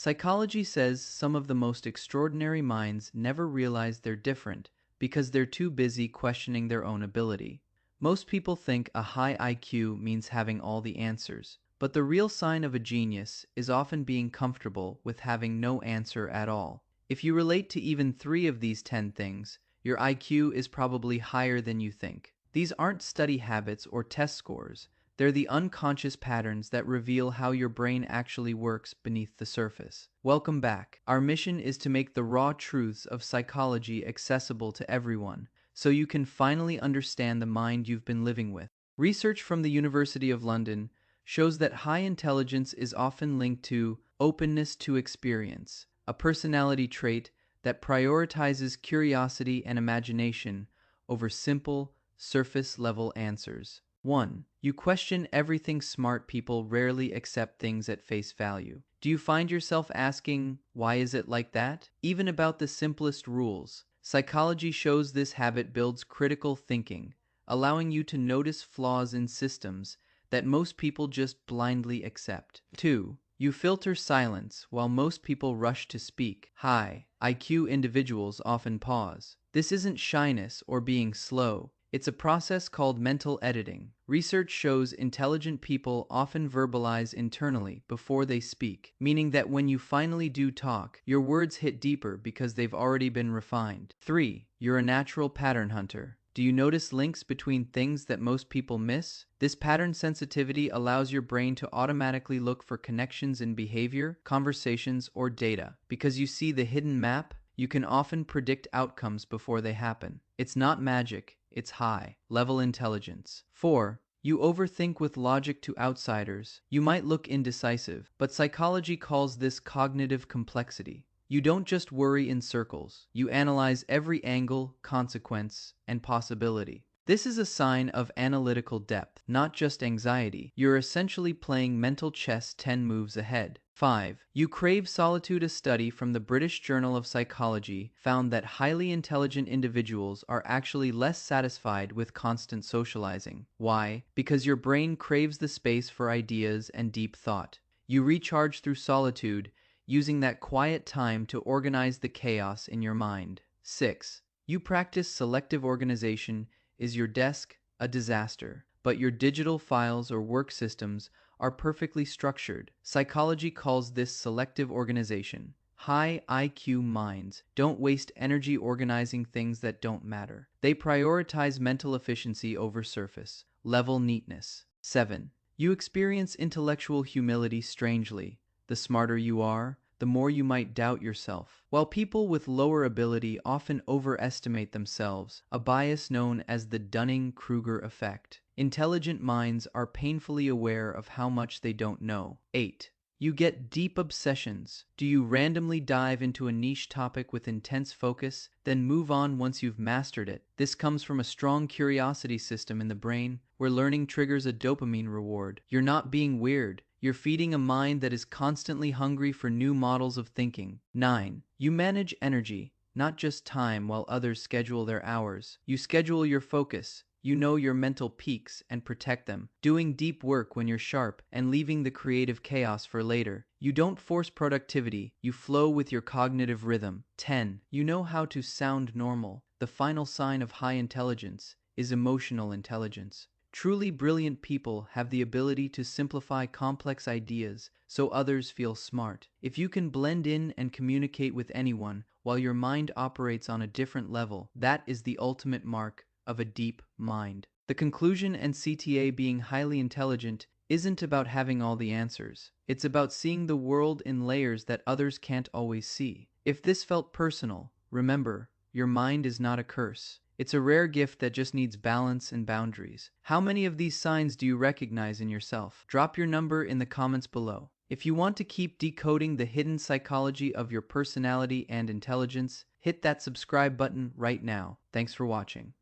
Psychology says some of the most extraordinary minds never realize they're different because they're too busy questioning their own ability. Most people think a high IQ means having all the answers, but the real sign of a genius is often being comfortable with having no answer at all. If you relate to even 3 of these 10 things, your IQ is probably higher than you think. These aren't study habits or test scores. They're the unconscious patterns that reveal how your brain actually works beneath the surface. Welcome back. Our mission is to make the raw truths of psychology accessible to everyone, so you can finally understand the mind you've been living with. Research from the University of London shows that high intelligence is often linked to openness to experience, a personality trait that prioritizes curiosity and imagination over simple, surface-level answers. 1. You question everything. Smart people rarely accept things at face value. Do you find yourself asking, why is it like that? Even about the simplest rules. Psychology shows this habit builds critical thinking, allowing you to notice flaws in systems that most people just blindly accept. 2. You filter silence while most people rush to speak. High IQ individuals often pause. This isn't shyness or being slow. It's a process called mental editing. Research shows intelligent people often verbalize internally before they speak, meaning that when you finally do talk, your words hit deeper because they've already been refined. 3. You're a natural pattern hunter. Do you notice links between things that most people miss? This pattern sensitivity allows your brain to automatically look for connections in behavior, conversations, or data. Because you see the hidden map, you can often predict outcomes before they happen. It's not magic, it's high-level intelligence. 4. You overthink with logic. To outsiders, you might look indecisive, but psychology calls this cognitive complexity. You don't just worry in circles, you analyze every angle, consequence, and possibility. This is a sign of analytical depth, not just anxiety. You're essentially playing mental chess 10 moves ahead. 5. You crave solitude. A study from the British Journal of Psychology found that highly intelligent individuals are actually less satisfied with constant socializing. Why? Because your brain craves the space for ideas and deep thought. You recharge through solitude, using that quiet time to organize the chaos in your mind. 6. You practice selective organization. Is your desk a disaster, but your digital files or work systems are perfectly structured? Psychology calls this selective organization. High IQ minds don't waste energy organizing things that don't matter. They prioritize mental efficiency over surface level neatness. 7. You experience intellectual humility. Strangely, the smarter you are, the more you might doubt yourself. While people with lower ability often overestimate themselves, a bias known as the Dunning-Kruger effect, intelligent minds are painfully aware of how much they don't know. 8. You get deep obsessions. Do you randomly dive into a niche topic with intense focus, then move on once you've mastered it? This comes from a strong curiosity system in the brain, where learning triggers a dopamine reward. You're not being weird. You're feeding a mind that is constantly hungry for new models of thinking. 9. You manage energy, not just time. While others schedule their hours, you schedule your focus. You know your mental peaks and protect them, doing deep work when you're sharp and leaving the creative chaos for later. You don't force productivity, you flow with your cognitive rhythm. 10. You know how to sound normal. The final sign of high intelligence is emotional intelligence. Truly brilliant people have the ability to simplify complex ideas so others feel smart. If you can blend in and communicate with anyone while your mind operates on a different level, that is the ultimate mark of a deep mind. The conclusion and CTA being highly intelligent isn't about having all the answers. It's about seeing the world in layers that others can't always see. If this felt personal, remember, your mind is not a curse. It's a rare gift that just needs balance and boundaries. How many of these signs do you recognize in yourself? Drop your number in the comments below. If you want to keep decoding the hidden psychology of your personality and intelligence, hit that subscribe button right now. Thanks for watching.